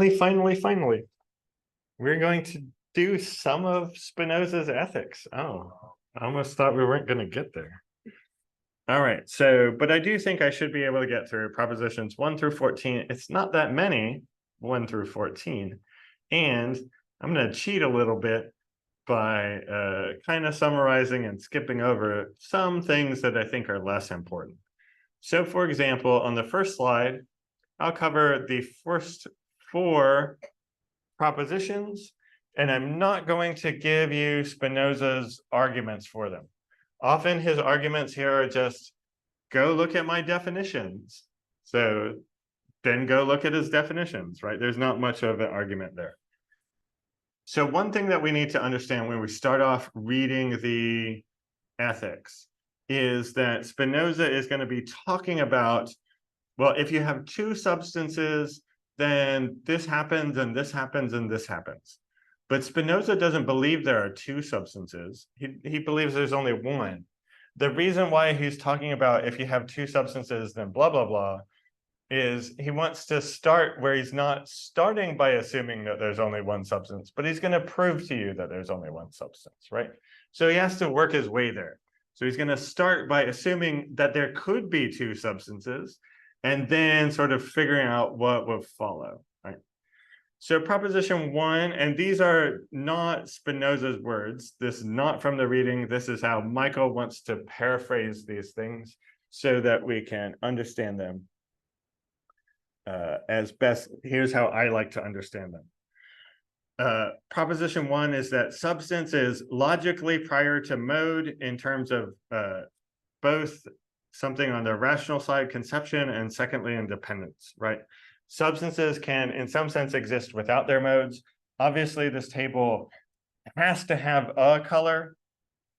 finally, we're going to do some of Spinoza's ethics. Oh, I almost thought we weren't going to get there. All right, so, but I do think I should be able to get through propositions 1 through 14. It's not that many, 1 through 14. And I'm going to cheat a little bit by kind of summarizing and skipping over some things that I think are less important. So, for example, on the first slide, I'll cover the first 4 propositions, and I'm not going to give you Spinoza's arguments for them. Often his arguments here are just, go look at my definitions. So then go look at his definitions, right? There's not much of an argument there. So one thing that we need to understand when we start off reading the ethics is that Spinoza is going to be talking about, well, if you have 2 substances, then this happens and this happens and this happens. But Spinoza doesn't believe there are 2 substances. He believes there's only one. The reason why he's talking about if you have 2 substances, then blah, blah, blah, is he wants to start where he's not starting by assuming that there's only one substance, but he's going to prove to you that there's only one substance, right? So he has to work his way there. So he's going to start by assuming that there could be 2 substances and then sort of figuring out what would follow, right? So proposition 1, and these are not Spinoza's words. This is not from the reading. This is how Michael wants to paraphrase these things so that we can understand them as best. Here's how I like to understand them. Proposition 1 is that substance is logically prior to mode in terms of both something on the rational side, conception, and secondly, independence, right? Substances can, in some sense, exist without their modes. Obviously, this table has to have a color,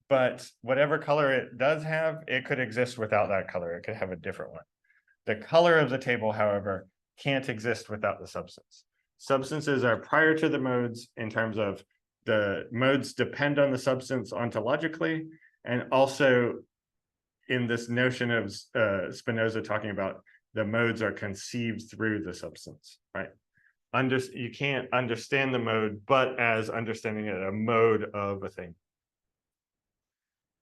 but whatever color it does have, it could exist without that color. It could have a different one. The color of the table, however, can't exist without the substance. Substances are prior to the modes in terms of the modes depend on the substance ontologically, and also in this notion of Spinoza talking about the modes are conceived through the substance, right? You can't understand the mode, but as understanding it, a mode of a thing.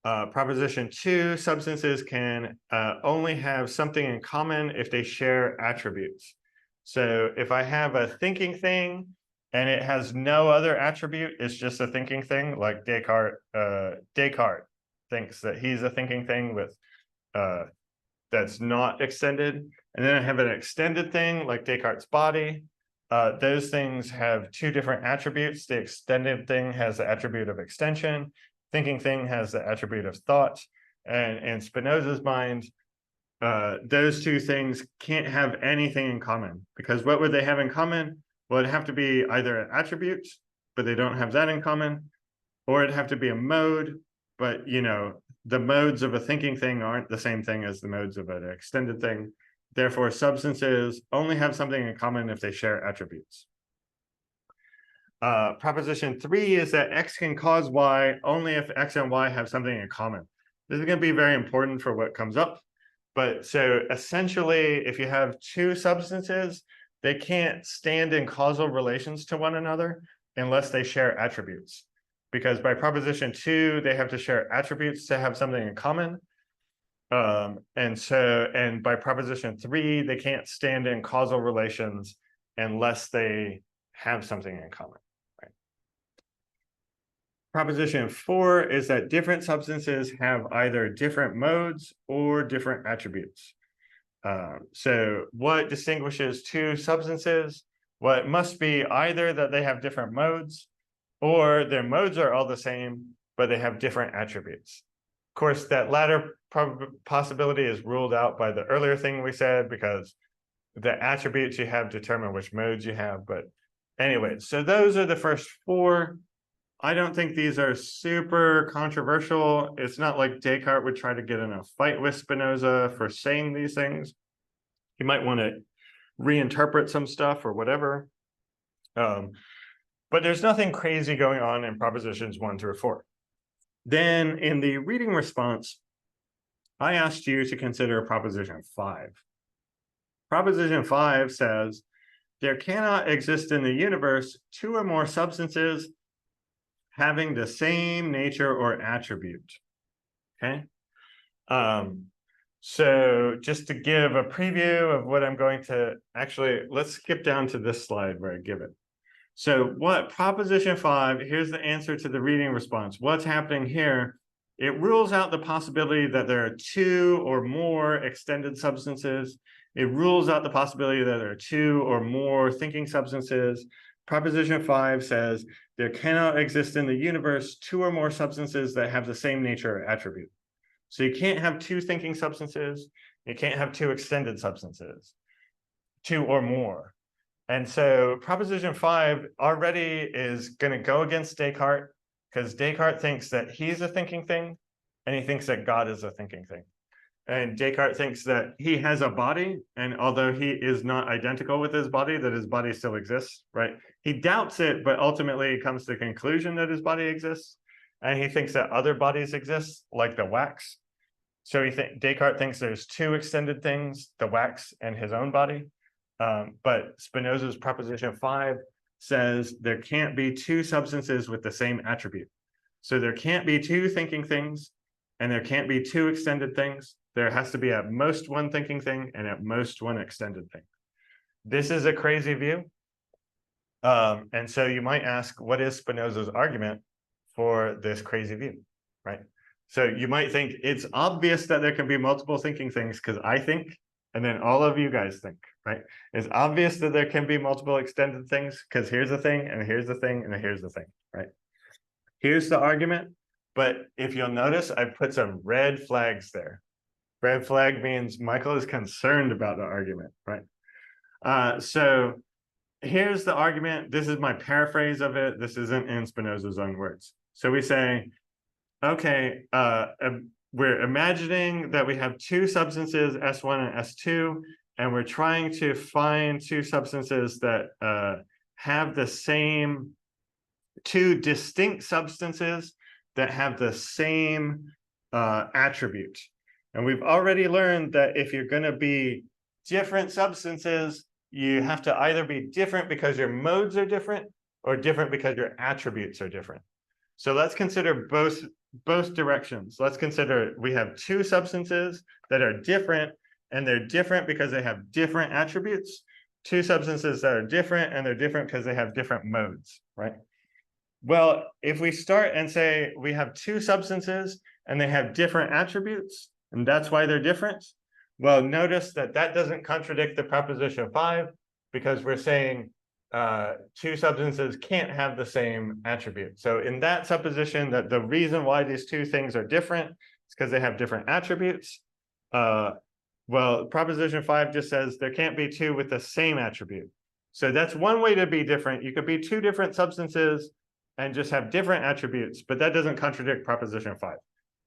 Proposition 2, substances can only have something in common if they share attributes. So if I have a thinking thing and it has no other attribute, it's just a thinking thing, like Descartes thinks that he's a thinking thing with that's not extended. And then I have an extended thing like Descartes' body. Those things have 2 different attributes. The extended thing has the attribute of extension. Thinking thing has the attribute of thought. And in Spinoza's mind, those 2 things can't have anything in common, because what would they have in common? Well, it'd have to be either an attribute, but they don't have that in common, or it'd have to be a mode, but the modes of a thinking thing aren't the same thing as the modes of an extended thing. Therefore, substances only have something in common if they share attributes. Proposition 3 is that X can cause Y only if X and Y have something in common. This is going to be very important for what comes up. But so essentially, if you have 2 substances, they can't stand in causal relations to one another unless they share attributes. Because by proposition 2, they have to share attributes to have something in common. And by proposition 3, they can't stand in causal relations unless they have something in common. Right? Proposition 4 is that different substances have either different modes or different attributes. So what distinguishes 2 substances? Well, it must be either that they have different modes, or their modes are all the same, but they have different attributes. Of course, that latter possibility is ruled out by the earlier thing we said, because the attributes you have determine which modes you have. But anyway, so those are the first 4. I don't think these are super controversial. It's not like Descartes would try to get in a fight with Spinoza for saying these things. He might want to reinterpret some stuff or whatever. But there's nothing crazy going on in propositions 1 through 4. Then in the reading response, I asked you to consider proposition 5. Proposition 5 says there cannot exist in the universe two or more substances having the same nature or attribute. Okay. So just to give a preview of what I'm going to actually, let's skip down to this slide where I give it. So what proposition 5, here's the answer to the reading response. What's happening here? It rules out the possibility that there are two or more extended substances. It rules out the possibility that there are two or more thinking substances. Proposition 5 says there cannot exist in the universe two or more substances that have the same nature or attribute. So you can't have two thinking substances. You can't have two extended substances, two or more. And so proposition 5 already is going to go against Descartes, because Descartes thinks that he's a thinking thing, and he thinks that God is a thinking thing. And Descartes thinks that he has a body, and although he is not identical with his body, that his body still exists, right? He doubts it, but ultimately he comes to the conclusion that his body exists. And he thinks that other bodies exist, like the wax. So Descartes thinks there's two extended things, the wax and his own body. But Spinoza's proposition 5 says there can't be two substances with the same attribute. So there can't be two thinking things, and there can't be two extended things. There has to be at most one thinking thing and at most one extended thing. This is a crazy view. And so you might ask, what is Spinoza's argument for this crazy view, right? So you might think it's obvious that there can be multiple thinking things because I think, and then all of you guys think, right? It's obvious that there can be multiple extended things because here's the thing, and here's the thing, and here's the thing, right? Here's the argument, but if you'll notice, I put some red flags there. Red flag means Michael is concerned about the argument, right? So here's the argument. This is my paraphrase of it. This isn't in Spinoza's own words. So we say, okay, we're imagining that we have two substances, S1 and S2, and we're trying to find two substances that have the same, two distinct substances that have the same attribute. And we've already learned that if you're going to be different substances, you have to either be different because your modes are different or different because your attributes are different. So let's consider both directions. Let's consider we have two substances that are different, and they're different because they have different attributes. Two substances that are different, and they're different because they have different modes, right? Well, if we start and say we have two substances and they have different attributes, and that's why they're different, well, notice that that doesn't contradict the proposition 5, because we're saying two substances can't have the same attribute. So in that supposition, that the reason why these two things are different is because they have different attributes. Well, proposition 5 just says there can't be two with the same attribute. So that's one way to be different. You could be two different substances and just have different attributes, but that doesn't contradict proposition 5.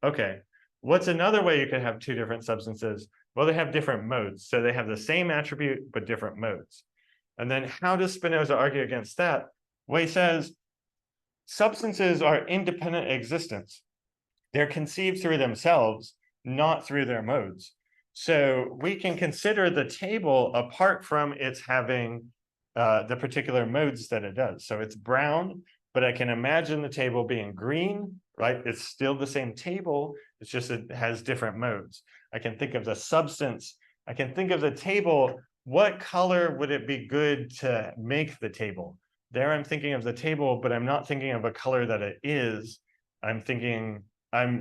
Okay, what's another way you could have two different substances? Well, they have different modes. So they have the same attribute, but different modes. And then how does Spinoza argue against that? Well, he says substances are independent existence. They're conceived through themselves, not through their modes. So we can consider the table apart from its having the particular modes that it does. So it's brown, but I can imagine the table being green, right? It's still the same table. It's just it has different modes. I can think of the substance. I can think of the table. What color would it be good to make the table? There I'm thinking of the table, but I'm not thinking of a color that it is. I'm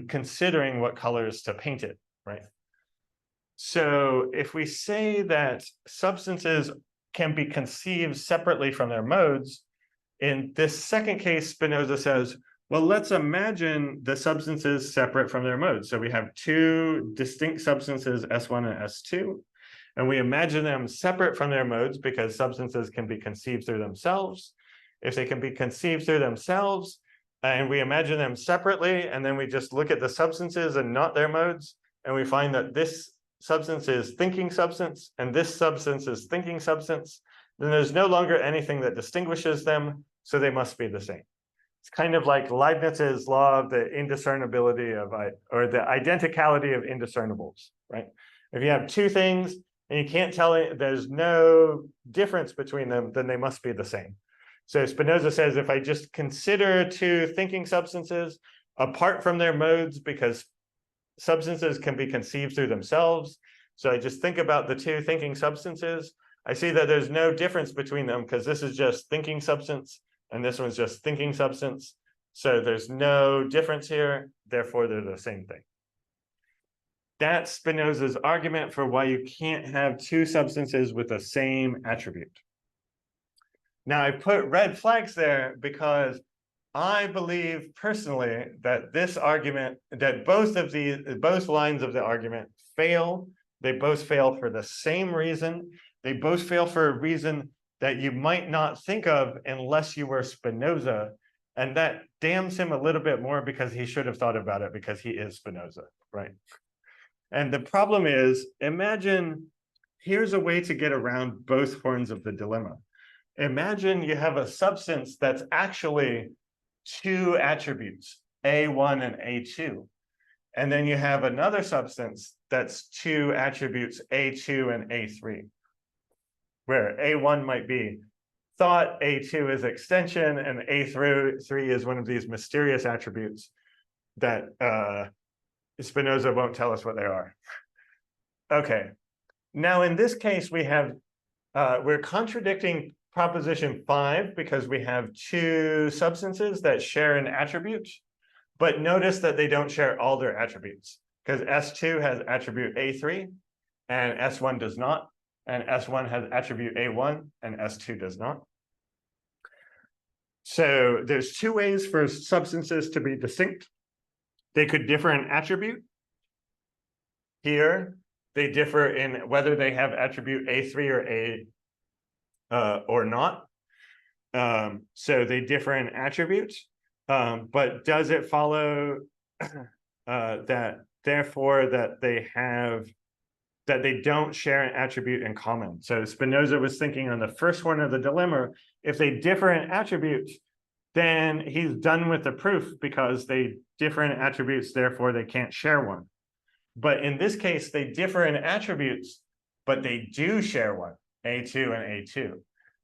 considering what colors to paint it, right? So if we say that substances can be conceived separately from their modes, in this second case, Spinoza says, well, let's imagine the substances separate from their modes. So we have two distinct substances, S1 and S2. And we imagine them separate from their modes because substances can be conceived through themselves. If they can be conceived through themselves, and we imagine them separately, and then we just look at the substances and not their modes, and we find that this substance is thinking substance, and this substance is thinking substance, then there's no longer anything that distinguishes them, so they must be the same. It's kind of like Leibniz's law of the indiscernibility of, or the identicality of indiscernibles, right? If you have two things and you can't tell it, there's no difference between them, then they must be the same. So Spinoza says, if I just consider two thinking substances apart from their modes, because substances can be conceived through themselves, so I just think about the two thinking substances, I see that there's no difference between them because this is just thinking substance and this one's just thinking substance. So there's no difference here, therefore they're the same thing. That's Spinoza's argument for why you can't have two substances with the same attribute. Now I put red flags there because I believe personally that this argument, that both lines of the argument fail. They both fail for the same reason. They both fail for a reason that you might not think of unless you were Spinoza. And that damns him a little bit more because he should have thought about it because he is Spinoza, right? And the problem is, imagine, here's a way to get around both horns of the dilemma. Imagine you have a substance that's actually two attributes, A1 and A2. And then you have another substance that's two attributes, A2 and A3, where A1 might be thought, A2 is extension, and A3 is one of these mysterious attributes that Spinoza won't tell us what they are. Okay, now in this case, we have, we're contradicting proposition 5 because we have two substances that share an attribute, but notice that they don't share all their attributes because S2 has attribute A3 and S1 does not, and S1 has attribute A1 and S2 does not. So there's two ways for substances to be distinct. They could differ in attribute. Here, they differ in whether they have attribute A3 or not. So they differ in attributes, but does it follow that therefore that they don't share an attribute in common? So Spinoza was thinking on the first one of the dilemma, if they differ in attributes, then he's done with the proof because they differ in attributes, therefore they can't share one. But in this case, they differ in attributes, but they do share one, A2 and A2.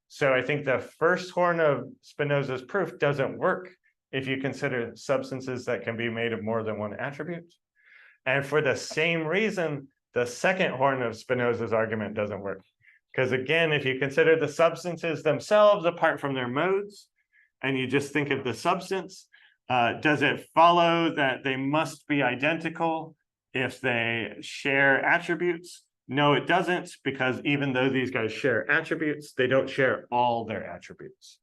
So I think the first horn of Spinoza's proof doesn't work if you consider substances that can be made of more than one attribute. And for the same reason, the second horn of Spinoza's argument doesn't work. Because again, if you consider the substances themselves apart from their modes, and you just think of the substance, does it follow that they must be identical if they share attributes? No, it doesn't, because even though these guys share attributes, they don't share all their attributes.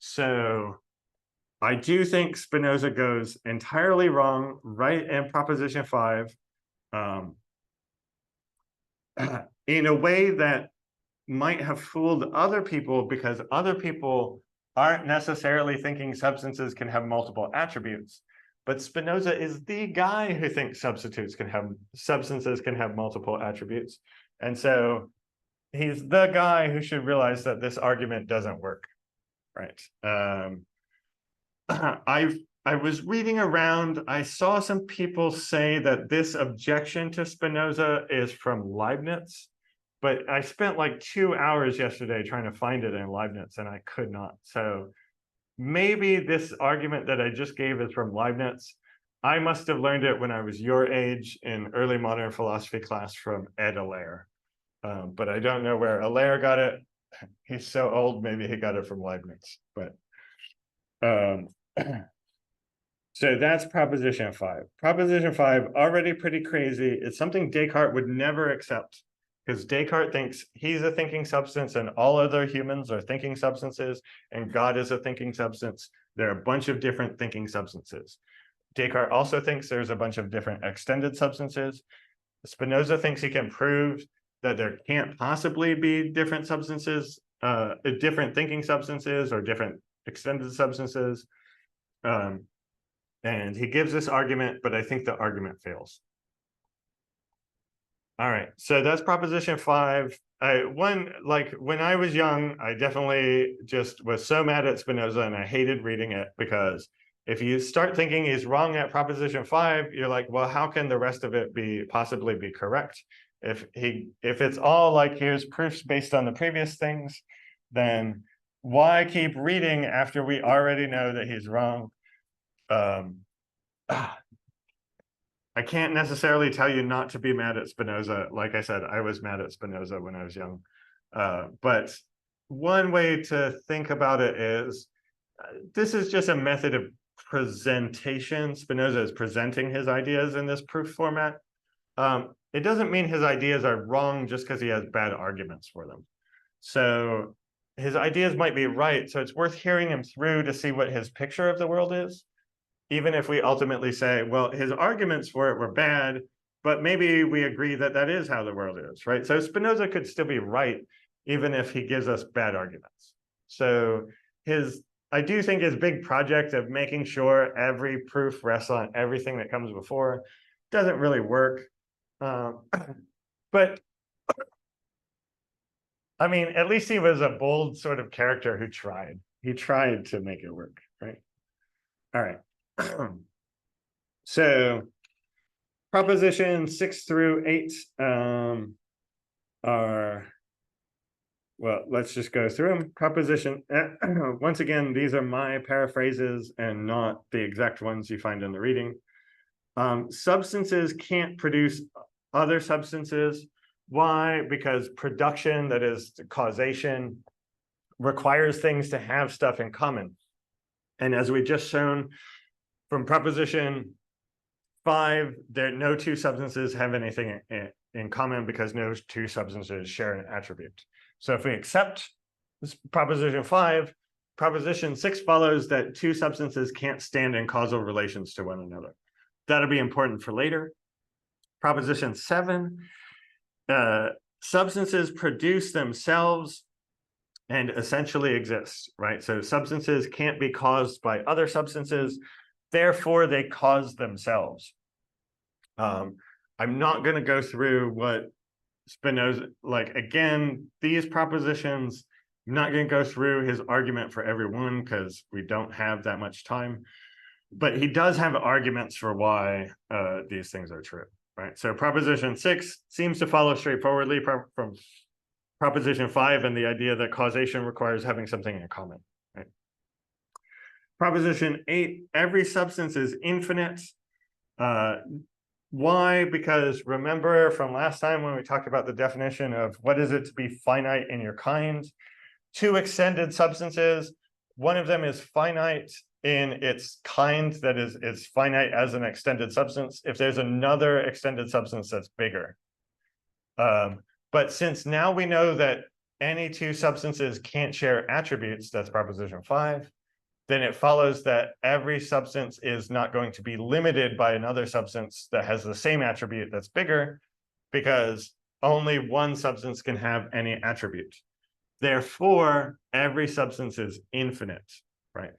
So I do think Spinoza goes entirely wrong right in proposition 5 in a way that might have fooled other people because other people aren't necessarily thinking substances can have multiple attributes. But Spinoza is the guy who thinks substances can have multiple attributes. And so he's the guy who should realize that this argument doesn't work, right? I was reading around, I saw some people say that this objection to Spinoza is from Leibniz, but I spent like 2 hours yesterday trying to find it in Leibniz and I could not. So maybe this argument that I just gave is from Leibniz. I must have learned it when I was your age in early modern philosophy class from Ed Allaire. But I don't know where Allaire got it. He's so old, maybe he got it from Leibniz. But so that's proposition 5. Proposition 5, already pretty crazy. It's something Descartes would never accept because Descartes thinks he's a thinking substance and all other humans are thinking substances and God is a thinking substance. There are a bunch of different thinking substances. Descartes also thinks there's a bunch of different extended substances. Spinoza thinks he can prove that there can't possibly be different substances, different thinking substances or different extended substances. And he gives this argument, but I think the argument fails. All right, so that's proposition 5. When I was young, I definitely just was so mad at Spinoza and I hated reading it because if you start thinking he's wrong at proposition 5, you're like, well, how can the rest of it possibly be correct? If it's all like here's proofs based on the previous things, then why keep reading after we already know that he's wrong? I can't necessarily tell you not to be mad at Spinoza. Like I said, I was mad at Spinoza when I was young. But one way to think about it is this is just a method of presentation. Spinoza is presenting his ideas in this proof format. It doesn't mean his ideas are wrong just because he has bad arguments for them. So his ideas might be right. So it's worth hearing him through to see what his picture of the world is, even if we ultimately say, well, his arguments for it were bad, but maybe we agree that that is how the world is, right? So Spinoza could still be right, even if he gives us bad arguments. So I do think his big project of making sure every proof rests on everything that comes before doesn't really work. But I mean, at least he was a bold sort of character who tried. He tried to make it work, right? All right. So proposition 6 through 8 are, well, let's just go through them. Proposition, once again, these are my paraphrases and not the exact ones you find in the reading. Substances can't produce other substances. Why? Because production, that is causation, requires things to have stuff in common. And as we just shown from proposition 5, no two substances have anything in common because no two substances share an attribute. So if we accept this proposition 5, proposition 6 follows that two substances can't stand in causal relations to one another. That'll be important for later. Proposition 7, substances produce themselves and essentially exist, right? So substances can't be caused by other substances, therefore they cause themselves. I'm not going to go through what Spinoza, like, again, these propositions, I'm not going to go through his argument for every one because we don't have that much time, but he does have arguments for why these things are true, right? So proposition 6 seems to follow straightforwardly from proposition 5 and the idea that causation requires having something in common, right? Proposition 8, every substance is infinite. Why? Because remember from last time when we talked about the definition of what is it to be finite in your kind? Two extended substances, one of them is finite in its kind, that is, it's finite as an extended substance. If there's another extended substance that's bigger. But since now we know that any two substances can't share attributes, that's proposition 5, then it follows that every substance is not going to be limited by another substance that has the same attribute that's bigger, because only one substance can have any attribute. Therefore, every substance is infinite, right?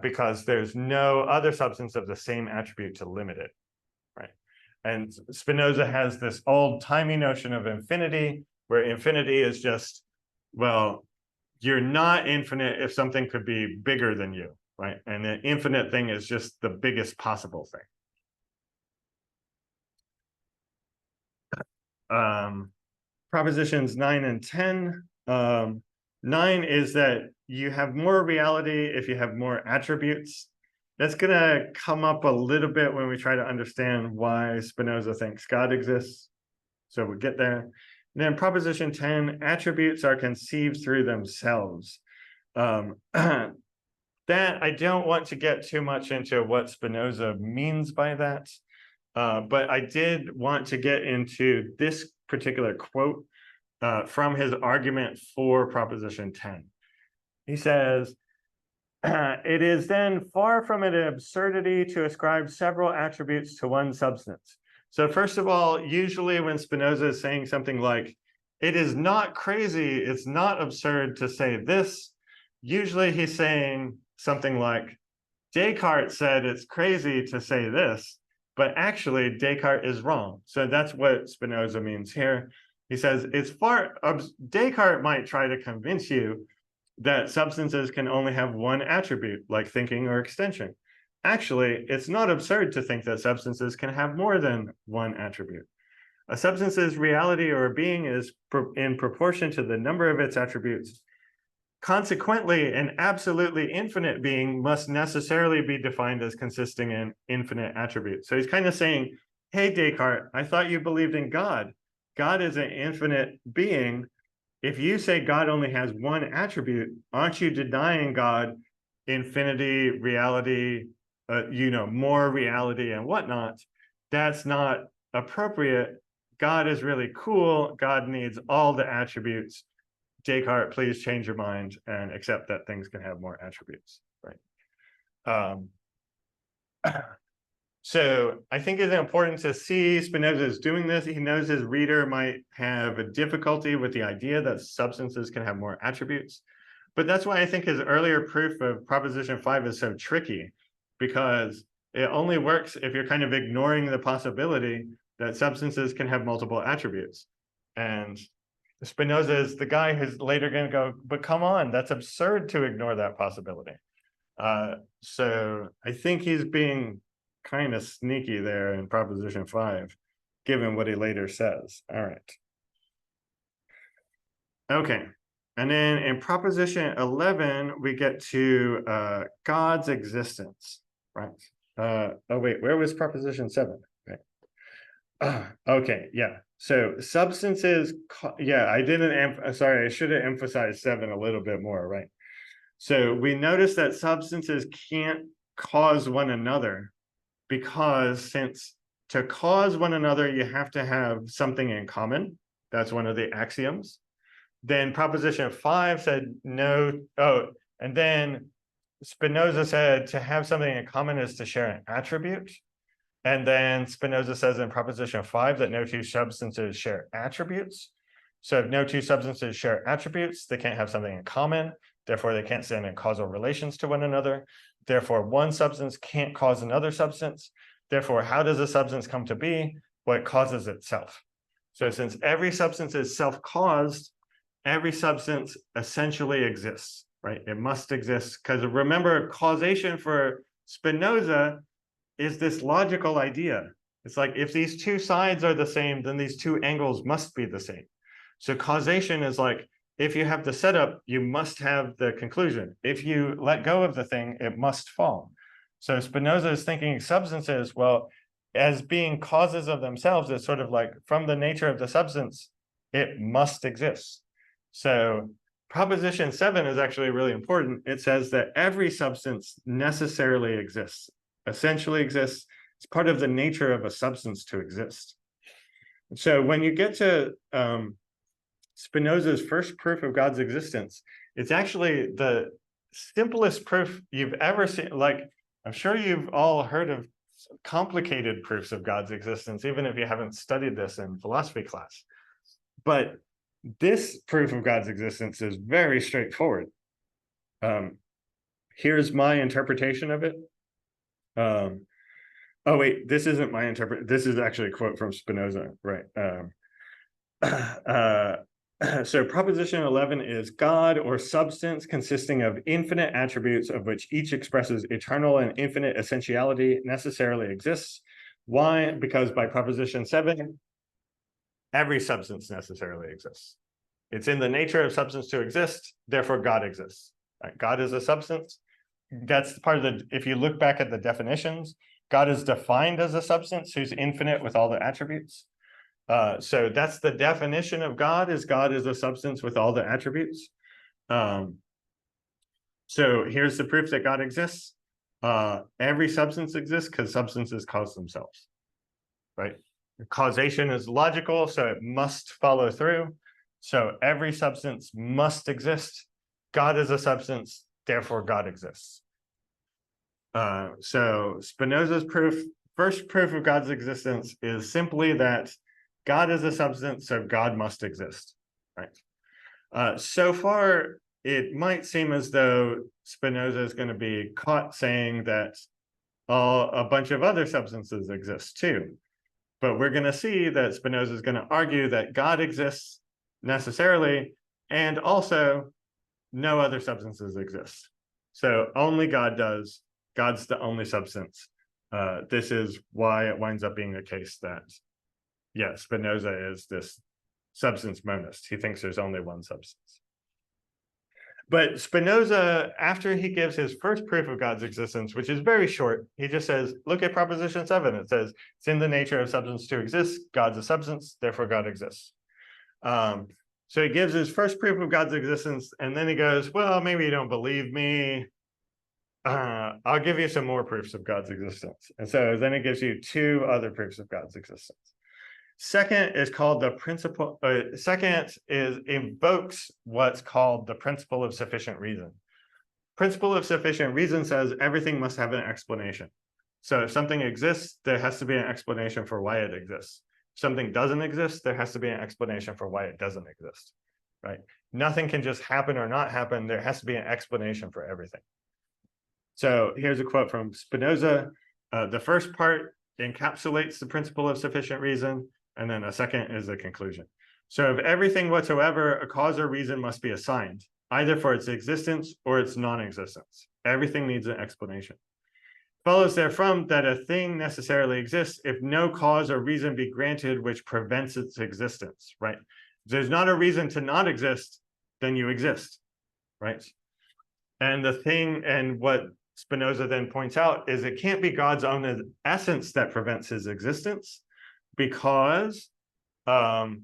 Because there's no other substance of the same attribute to limit it, right? And Spinoza has this old-timey notion of infinity, where infinity is just, well, you're not infinite if something could be bigger than you, right? And the infinite thing is just the biggest possible thing. Propositions 9 and 10. 9 is that you have more reality if you have more attributes. That's going to come up a little bit when we try to understand why Spinoza thinks God exists. So we'll get there. And then proposition 10, attributes are conceived through themselves. That I don't want to get too much into what Spinoza means by that, but I did want to get into this particular quote from his argument for proposition 10. He says, it is then far from an absurdity to ascribe several attributes to one substance. So first of all, usually when Spinoza is saying something like, it is not crazy, it's not absurd to say this, usually he's saying something like, Descartes said it's crazy to say this, but actually Descartes is wrong. So that's what Spinoza means here. He says, Descartes might try to convince you that substances can only have one attribute, like thinking or extension. actually, it's not absurd to think that substances can have more than one attribute. A substance's reality or being is in proportion to the number of its attributes. Consequently, an absolutely infinite being must necessarily be defined as consisting in infinite attributes. So he's kind of saying, hey, Descartes, I thought you believed in God. God is an infinite being. If you say God only has one attribute, aren't you denying God infinity, reality, more reality and whatnot? That's not appropriate. God is really cool. God needs all the attributes. Descartes, please change your mind and accept that things can have more attributes, right? So I think it's important to see Spinoza is doing this. He knows his reader might have a difficulty with the idea that substances can have more attributes. But that's why I think his earlier proof of proposition 5 is so tricky, because it only works if you're kind of ignoring the possibility that substances can have multiple attributes. And Spinoza is the guy who's later going to go, but come on, that's absurd to ignore that possibility. So I think he's being kind of sneaky there in proposition 5, given what he later says. All right. Okay. And then in proposition 11, we get to God's existence, right? Oh, wait, where was proposition 7? Right. Okay, yeah. So substances, yeah, I didn't, sorry, I should have emphasized 7 a little bit more, right? So we notice that substances can't cause one another, because since to cause one another, you have to have something in common. That's one of the axioms. Then proposition 5 said no. Oh, and then Spinoza said to have something in common is to share an attribute. And then Spinoza says in proposition 5 that no two substances share attributes. So if no two substances share attributes, they can't have something in common. Therefore, they can't stand in causal relations to one another. Therefore, one substance can't cause another substance. Therefore, how does a substance come to be? Well, it causes itself. So since every substance is self-caused, every substance essentially exists, right? It must exist, because remember, causation for Spinoza is this logical idea. It's like, if these two sides are the same, then these two angles must be the same. So causation is like, if you have the setup, you must have the conclusion. If you let go of the thing, it must fall. So Spinoza is thinking substances, well, as being causes of themselves, it's sort of like from the nature of the substance, it must exist. So proposition 7 is actually really important. It says that every substance necessarily exists, essentially exists. It's part of the nature of a substance to exist. So when you get to Spinoza's first proof of God's existence, it's actually the simplest proof you've ever seen. Like, I'm sure you've all heard of complicated proofs of God's existence, even if you haven't studied this in philosophy class. But this proof of God's existence is very straightforward. Here's my interpretation of it. Oh, wait, this isn't my interpretation. This is actually a quote from Spinoza, right? So proposition 11 is God or substance consisting of infinite attributes of which each expresses eternal and infinite essentiality necessarily exists. Why? Because by proposition 7, every substance necessarily exists. It's in the nature of substance to exist, therefore God exists. Right? God is a substance. That's part of the, if you look back at the definitions, God is defined as a substance who's infinite with all the attributes. So that's the definition of God, is God is a substance with all the attributes. So here's the proof that God exists. Every substance exists because substances cause themselves, right? Causation is logical, so it must follow through. So every substance must exist. God is a substance, therefore God exists. So Spinoza's first proof of God's existence is simply that God is a substance, so God must exist, right? So far, it might seem as though Spinoza is going to be caught saying that a bunch of other substances exist too. But we're going to see that Spinoza is going to argue that God exists necessarily, and also no other substances exist. So only God does, God's the only substance. This is why it winds up being the case that, yeah, Spinoza is this substance monist. He thinks there's only one substance. But Spinoza, after he gives his first proof of God's existence, which is very short, he just says, look at proposition 7. It says, it's in the nature of substance to exist. God's a substance, therefore God exists. So he gives his first proof of God's existence, and then he goes, well, maybe you don't believe me. I'll give you some more proofs of God's existence. And so then it gives you 2 other proofs of God's existence. Second is called the principle. Second is invokes what's called the principle of sufficient reason. Principle of sufficient reason says everything must have an explanation. So if something exists, there has to be an explanation for why it exists. If something doesn't exist, there has to be an explanation for why it doesn't exist, right? Nothing can just happen or not happen. There has to be an explanation for everything. So here's a quote from Spinoza. The first part encapsulates the principle of sufficient reason, and then a second is the conclusion. So of everything whatsoever, a cause or reason must be assigned, either for its existence or its non-existence. Everything needs an explanation. Follows therefrom that a thing necessarily exists if no cause or reason be granted which prevents its existence, right? If there's not a reason to not exist, then you exist, right? And the thing, and what Spinoza then points out is it can't be God's own essence that prevents his existence, because if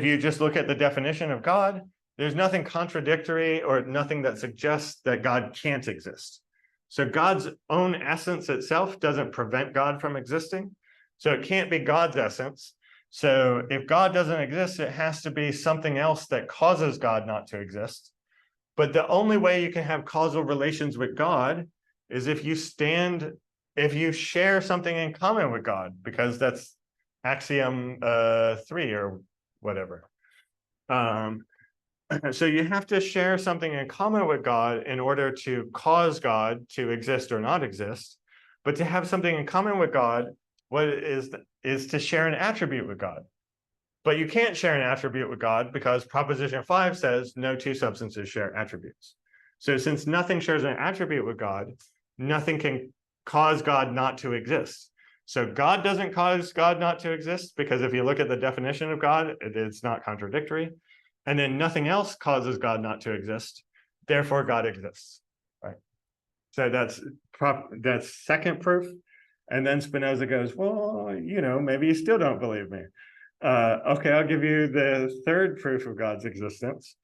you just look at the definition of God, there's nothing contradictory or nothing that suggests that God can't exist. So God's own essence itself doesn't prevent God from existing. So it can't be God's essence. So if God doesn't exist, it has to be something else that causes God not to exist. But the only way you can have causal relations with God is if you share something in common with God, because that's axiom 3 or whatever. So you have to share something in common with God in order to cause God to exist or not exist. But to have something in common with God, what is to share an attribute with God. But you can't share an attribute with God because proposition 5 says no 2 substances share attributes. So since nothing shares an attribute with God, nothing can cause God not to exist. So God doesn't cause God not to exist, because if you look at the definition of God, it's not contradictory. And then nothing else causes God not to exist. Therefore, God exists, right? So that's second proof. And then Spinoza goes, well, maybe you still don't believe me. Okay, I'll give you the third proof of God's existence.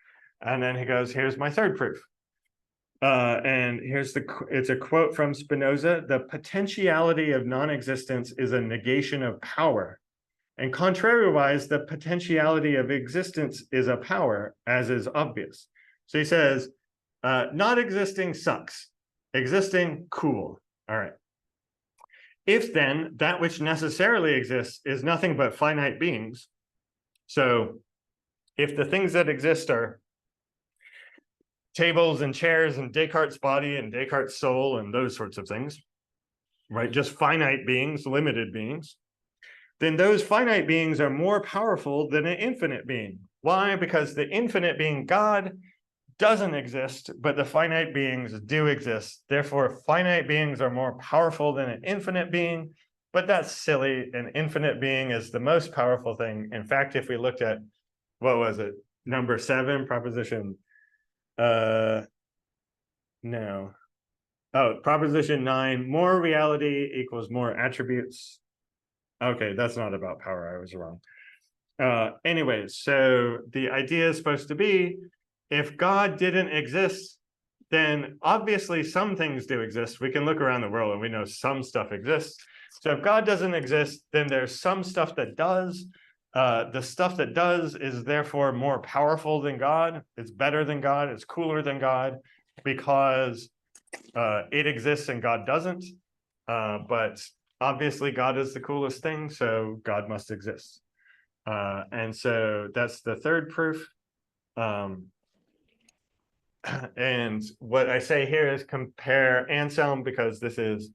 And then he goes, here's my third proof. And it's a quote from Spinoza: the potentiality of non-existence is a negation of power. And contrariwise, the potentiality of existence is a power, as is obvious. So he says, not existing sucks. Existing, cool. All right. If then that which necessarily exists is nothing but finite beings, so if the things that exist are tables and chairs and Descartes' body and Descartes' soul and those sorts of things, right? Just finite beings, limited beings, then those finite beings are more powerful than an infinite being. Why? Because the infinite being, God, doesn't exist, but the finite beings do exist. Therefore, finite beings are more powerful than an infinite being, but that's silly. An infinite being is the most powerful thing. In fact, if we looked at, what was it? Number 7, proposition, proposition 9, more reality equals more attributes. Okay, that's not about power. I was wrong. Anyways, so the idea is supposed to be, if God didn't exist, then obviously some things do exist. We can look around the world and we know some stuff exists. So if God doesn't exist, then there's some stuff that does. The stuff that does is therefore more powerful than God. It's better than God. It's cooler than God, because it exists and God doesn't. But obviously God is the coolest thing, so God must exist. And so that's the third proof. And what I say here is compare Anselm, because this is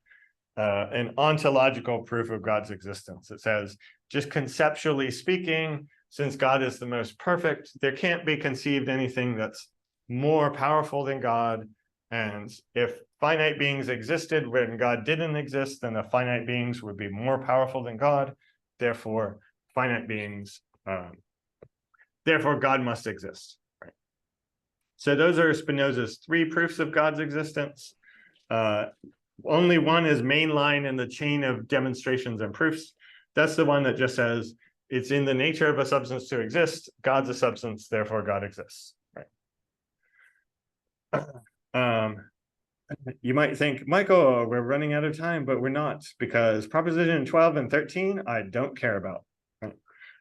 an ontological proof of God's existence. It says, just conceptually speaking, since God is the most perfect, there can't be conceived anything that's more powerful than God, And if finite beings existed when God didn't exist, then the finite beings would be more powerful than God. Therefore, finite beings, therefore God must exist. Right? So those are Spinoza's 3 proofs of God's existence. Only one is mainline in the chain of demonstrations and proofs. That's the one that just says it's in the nature of a substance to exist. God's a substance, therefore God exists. Right? You might think, Michael, we're running out of time, but we're not, because proposition 12 and 13, I don't care about. Right?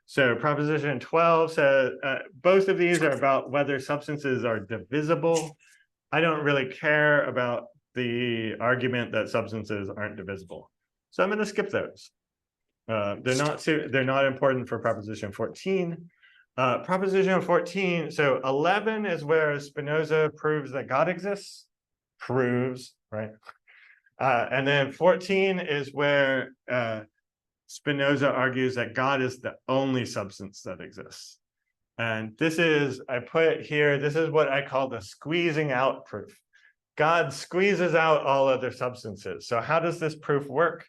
So proposition 12 says, both of these are about whether substances are divisible. I don't really care about the argument that substances aren't divisible. So I'm going to skip those. They're not important for proposition 14. Proposition 14, so 11 is where Spinoza proves that God exists. Proves, right? And then 14 is where Spinoza argues that God is the only substance that exists. And this is, I put it here, this is what I call the squeezing out proof. God squeezes out all other substances. So how does this proof work? It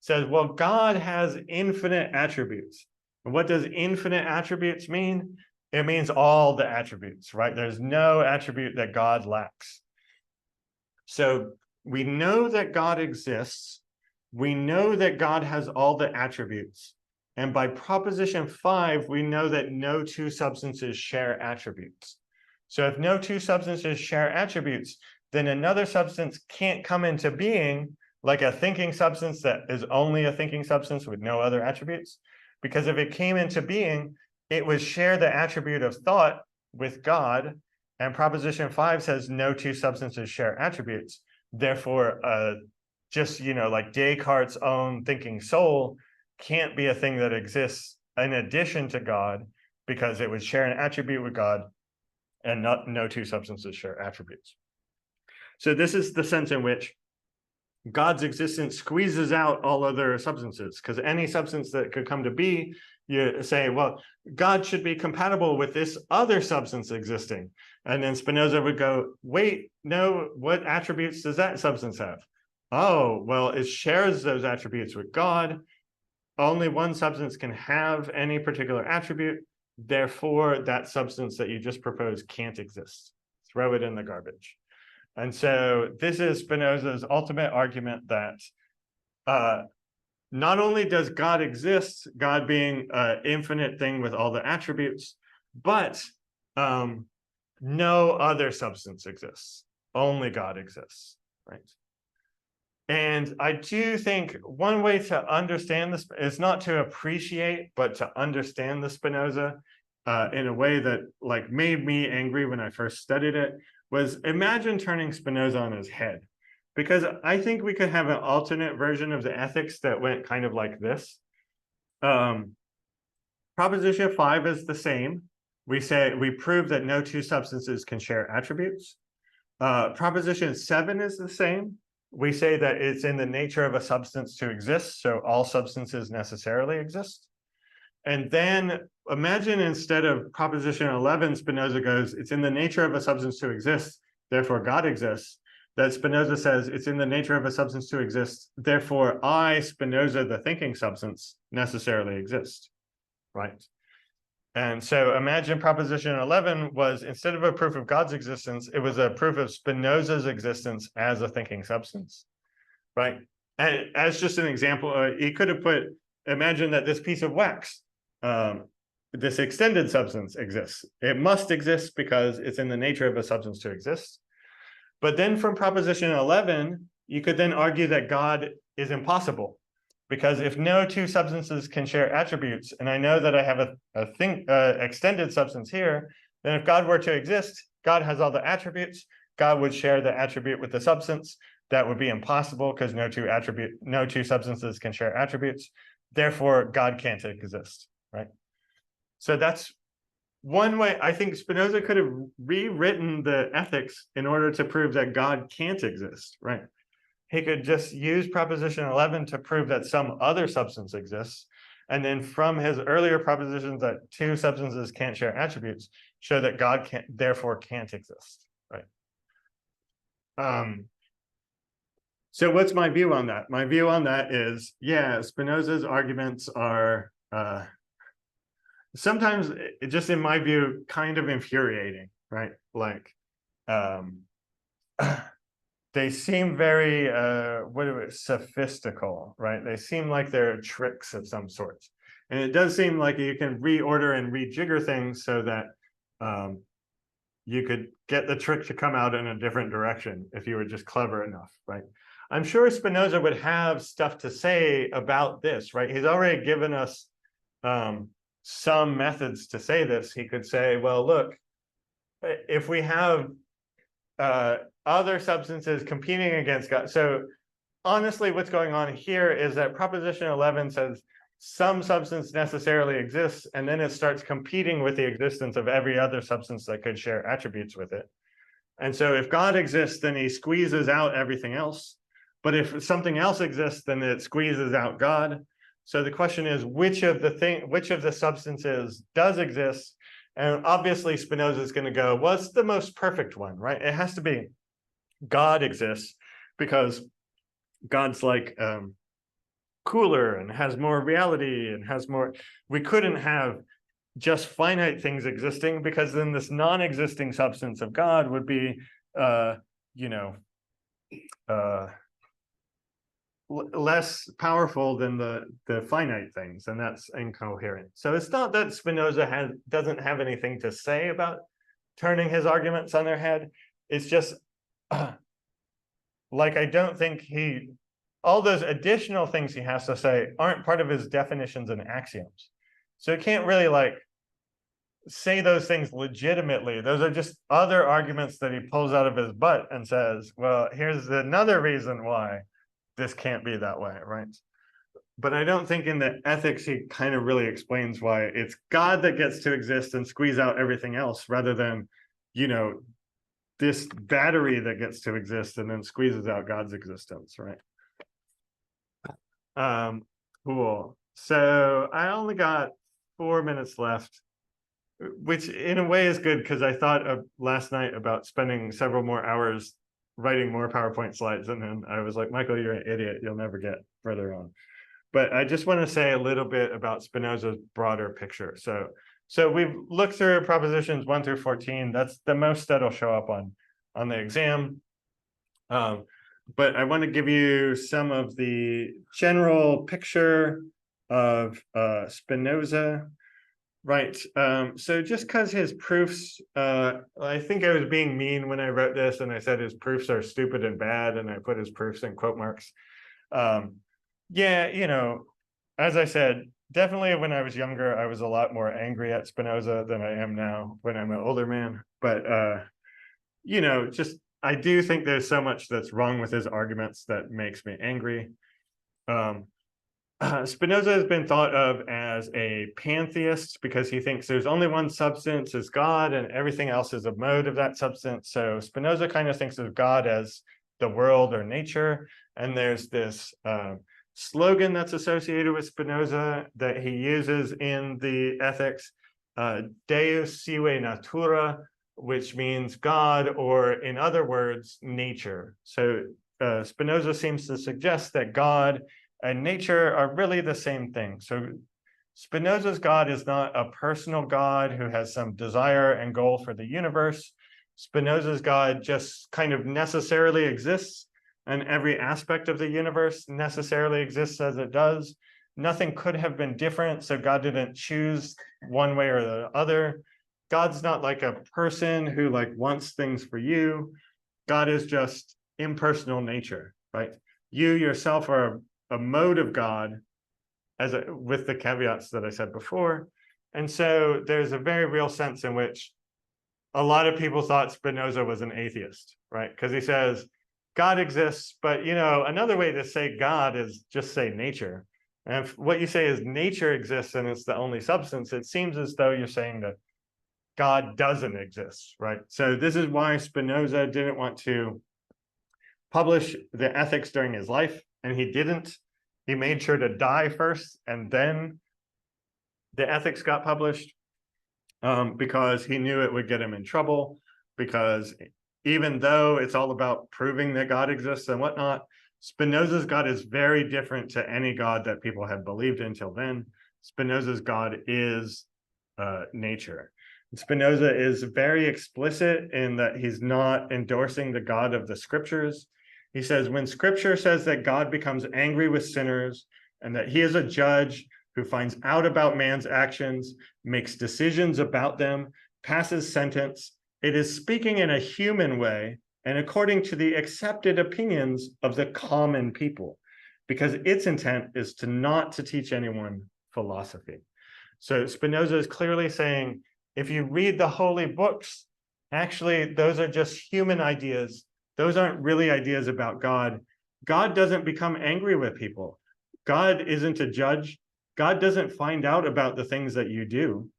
says, well, God has infinite attributes. And what does infinite attributes mean? It means all the attributes, right? There's no attribute that God lacks. So we know that God exists. We know that God has all the attributes. And by proposition 5, we know that no 2 substances share attributes. So if no 2 substances share attributes, then another substance can't come into being like a thinking substance that is only a thinking substance with no other attributes. Because if it came into being, it would share the attribute of thought with God. And proposition 5 says no 2 substances share attributes. Therefore, just, like Descartes' own thinking soul can't be a thing that exists in addition to God, because it would share an attribute with God, and no 2 substances share attributes. So this is the sense in which God's existence squeezes out all other substances, because any substance that could come to be, you say, well, God should be compatible with this other substance existing. And then Spinoza would go, wait, no, what attributes does that substance have? Oh, well, it shares those attributes with God. Only one substance can have any particular attribute. Therefore, that substance that you just proposed can't exist. Throw it in the garbage. And so this is Spinoza's ultimate argument that not only does God exist, God being an infinite thing with all the attributes, but no other substance exists. Only God exists, right? And I do think one way to understand this is not to appreciate, but to understand the Spinoza in a way that made me angry when I first studied it, was imagine turning Spinoza on his head. Because I think we could have an alternate version of the ethics that went kind of like this. Proposition 5 is the same. We prove that no 2 substances can share attributes. Proposition 7 is the same. We say that it's in the nature of a substance to exist, so all substances necessarily exist. And then imagine instead of proposition 11, Spinoza goes, it's in the nature of a substance to exist, therefore God exists. That Spinoza says it's in the nature of a substance to exist, therefore I, Spinoza, the thinking substance, necessarily exist, right? And so imagine proposition 11 was, instead of a proof of God's existence, it was a proof of Spinoza's existence as a thinking substance, right? And as just an example, he could have put, imagine that this piece of wax, this extended substance exists. It must exist because it's in the nature of a substance to exist. But then from proposition 11, you could then argue that God is impossible. Because if no 2 substances can share attributes, and I know that I have a extended substance here, then if God were to exist, God has all the attributes, God would share the attribute with the substance. That would be impossible because no 2 substances can share attributes. Therefore, God can't exist, right? So that's one way. I think Spinoza could have rewritten the ethics in order to prove that God can't exist, right? He could just use proposition 11 to prove that some other substance exists. And then from his earlier propositions that 2 substances can't share attributes, show that God therefore can't exist, right? So what's my view on that? My view on that is, yeah, Spinoza's arguments are sometimes, just in my view, kind of infuriating, right? Like, they seem very, sophistical, right? They seem like they're tricks of some sort. And it does seem like you can reorder and rejigger things so that you could get the trick to come out in a different direction if you were just clever enough, right? I'm sure Spinoza would have stuff to say about this, right? He's already given us some methods to say this. He could say, well, look, if we have other substances competing against God. So honestly, what's going on here is that Proposition 11 says some substance necessarily exists, and then it starts competing with the existence of every other substance that could share attributes with it. And so if God exists, then he squeezes out everything else. But if something else exists, then it squeezes out God. So the question is, which of the substances does exist? And obviously Spinoza is going to go, what's the most perfect one, right? It has to be God exists, because God's like cooler and has more reality and has more. We couldn't have just finite things existing, because then this non-existing substance of God would be, less powerful than the finite things, and that's incoherent. So it's not that Spinoza doesn't have anything to say about turning his arguments on their head. It's just like, I don't think all those additional things he has to say aren't part of his definitions and axioms. So he can't really like say those things legitimately. Those are just other arguments that he pulls out of his butt and says, well, here's another reason why this can't be that way, right? But I don't think in the ethics he kind of really explains why it's God that gets to exist and squeeze out everything else, rather than, this battery that gets to exist and then squeezes out God's existence, right? Cool. So I only got 4 minutes left, which in a way is good, because I thought of last night about spending several more hours writing more PowerPoint slides, and then I was like, Michael, you're an idiot, you'll never get further on. But I just want to say a little bit about Spinoza's broader picture. So we've looked through propositions 1 through 14. That's the most that'll show up on the exam. But I want to give you some of the general picture of Spinoza. Right. So just because his proofs, I think I was being mean when I wrote this, and I said his proofs are stupid and bad, and I put his proofs in quote marks. Yeah, as I said, definitely when I was younger, I was a lot more angry at Spinoza than I am now when I'm an older man. But, just I do think there's so much that's wrong with his arguments that makes me angry. Spinoza has been thought of as a pantheist because he thinks there's only one substance is God and everything else is a mode of that substance. So Spinoza kind of thinks of God as the world or nature. And there's this slogan that's associated with Spinoza that he uses in the Ethics, Deus sive natura, which means God, or in other words, nature. So Spinoza seems to suggest that God and nature are really the same thing. So Spinoza's God is not a personal God who has some desire and goal for the universe. Spinoza's God just kind of necessarily exists, and every aspect of the universe necessarily exists as it does. Nothing could have been different, so God didn't choose one way or the other. God's not like a person who like wants things for you. God is just impersonal nature, right? You yourself are a mode of God, with the caveats that I said before. And so there's a very real sense in which a lot of people thought Spinoza was an atheist, right? Because he says God exists, but another way to say God is just say nature. And if what you say is nature exists and it's the only substance, it seems as though you're saying that God doesn't exist, right? So this is why Spinoza didn't want to publish the Ethics during his life, and he didn't. He made sure to die first, and then the Ethics got published, because he knew it would get him in trouble, because even though it's all about proving that God exists and whatnot, Spinoza's God is very different to any God that people had believed until then. Spinoza's God is nature. Spinoza is very explicit in that he's not endorsing the God of the scriptures. He says, when scripture says that God becomes angry with sinners and that he is a judge who finds out about man's actions, makes decisions about them, passes sentence, it is speaking in a human way and according to the accepted opinions of the common people, because its intent is to not to teach anyone philosophy. So Spinoza is clearly saying, if you read the holy books, actually, those are just human ideas. Those aren't really ideas about God. God doesn't become angry with people. God isn't a judge. God doesn't find out about the things that you do,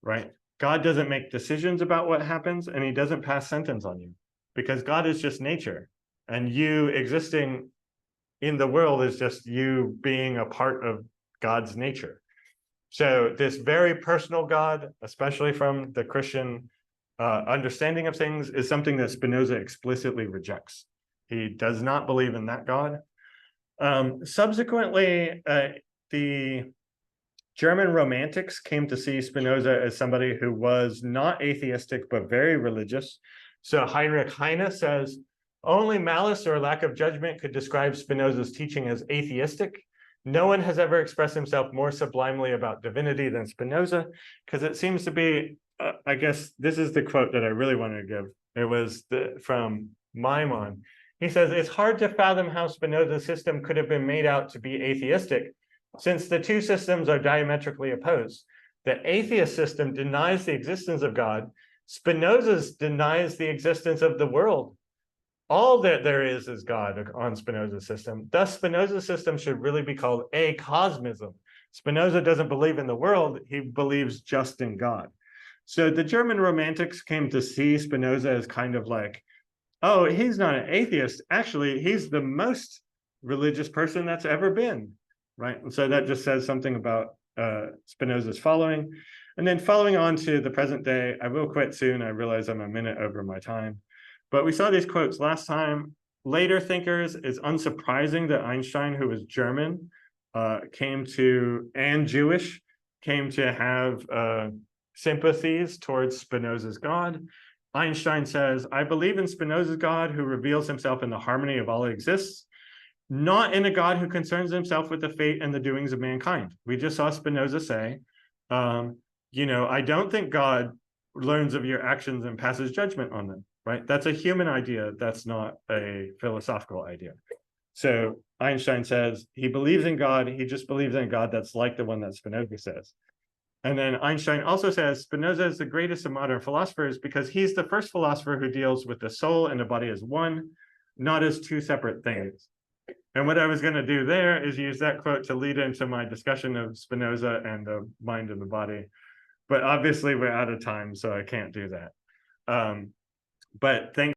right? God doesn't make decisions about what happens, and he doesn't pass sentence on you, because God is just nature, and you existing in the world is just you being a part of God's nature. So this very personal God, especially from the Christian understanding of things, is something that Spinoza explicitly rejects. He does not believe in that God. Subsequently, the German Romantics came to see Spinoza as somebody who was not atheistic, but very religious. So Heinrich Heine says, only malice or lack of judgment could describe Spinoza's teaching as atheistic. No one has ever expressed himself more sublimely about divinity than Spinoza, because it seems to be, I guess this is the quote that I really wanted to give. It was from Maimon. He says, it's hard to fathom how Spinoza's system could have been made out to be atheistic, since the two systems are diametrically opposed. The atheist system denies the existence of God. Spinoza's denies the existence of the world. All that there is God on Spinoza's system. Thus, Spinoza's system should really be called acosmism. Spinoza doesn't believe in the world, he believes just in God. So the German Romantics came to see Spinoza as kind of like, oh, he's not an atheist. Actually, he's the most religious person that's ever been, right? And so that just says something about Spinoza's following. And then following on to the present day, I will quit soon. I realize I'm a minute over my time. But we saw these quotes last time. Later thinkers, it's unsurprising that Einstein, who was German, and Jewish, came to have sympathies towards Spinoza's God. Einstein says, I believe in Spinoza's God who reveals himself in the harmony of all that exists, not in a God who concerns himself with the fate and the doings of mankind. We just saw Spinoza say, I don't think God learns of your actions and passes judgment on them, right? That's a human idea. That's not a philosophical idea. So Einstein says he believes in God. He just believes in God that's like the one that Spinoza says. And then Einstein also says Spinoza is the greatest of modern philosophers because he's the first philosopher who deals with the soul and the body as one, not as two separate things. And what I was going to do there is use that quote to lead into my discussion of Spinoza and the mind and the body. But obviously we're out of time, so I can't do that. But thank